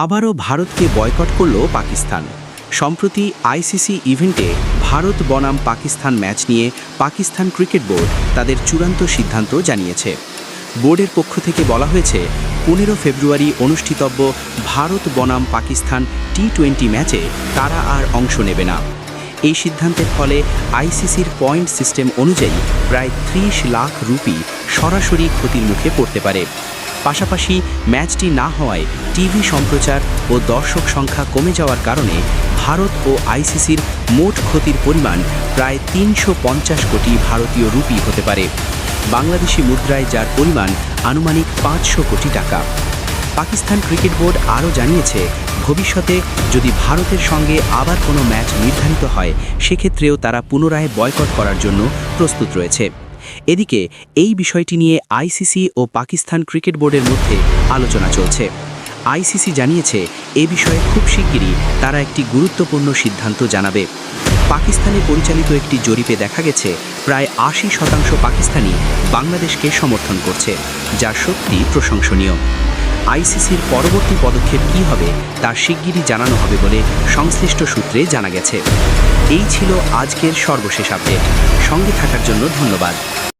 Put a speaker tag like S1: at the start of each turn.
S1: আবারও ভারতকে বয়কট করল পাকিস্তান। সম্প্রতি আইসিসি ইভেন্টে ভারত বনাম পাকিস্তান ম্যাচ নিয়ে পাকিস্তান ক্রিকেট বোর্ড তাদের চূড়ান্ত সিদ্ধান্ত জানিয়েছে। বোর্ডের পক্ষ থেকে বলা হয়েছে 15 ফেব্রুয়ারি অনুষ্ঠিতব্য ভারত বনাম পাকিস্তান টি-20 ম্যাচে তারা আর অংশ নেবে না। এই সিদ্ধান্তের ফলে আইসিসির পয়েন্ট সিস্টেম অনুযায়ী প্রায় 30 লাখ রুপি সরাসরি ক্ষতির মুখে পড়তে পারে। পাশাপাশি ম্যাচটি না হওয়ায় টিভি সম্প্রচার ও দর্শক সংখ্যা কমে যাওয়ার কারণে ভারত ও আইসিসির মোট ক্ষতির পরিমাণ প্রায় 350 কোটি ভারতীয় রুপি হতে পারে, বাংলাদেশি মুদ্রায় যার পরিমাণ আনুমানিক 500 কোটি টাকা। পাকিস্তান ক্রিকেট বোর্ড আরও জানিয়েছে, ভবিষ্যতে যদি ভারতের সঙ্গে আবার কোনো ম্যাচ নির্ধারিত হয় সেক্ষেত্রেও তারা পুনরায় বয়কট করার জন্য প্রস্তুত রয়েছে। এদিকে এই বিষয়টি নিয়ে আইসিসি ও পাকিস্তান ক্রিকেট বোর্ডের মধ্যে আলোচনা চলছে। আইসিসি জানিয়েছে এ বিষয়ে খুব শিগগিরই তারা একটি গুরুত্বপূর্ণ সিদ্ধান্ত জানাবে। পাকিস্তানে পরিচালিত একটি জরিপে দেখা গেছে প্রায় 80% পাকিস্তানি বাংলাদেশকে সমর্থন করছে, যা সত্যি প্রশংসনীয়। আইসিসির পরবর্তী পদক্ষেপ কী হবে তা শিগগিরই জানানো হবে বলে সংশ্লিষ্ট সূত্রে জানা গেছে। এই ছিল আজকের সর্বশেষ আপডেট। সঙ্গে থাকার জন্য ধন্যবাদ।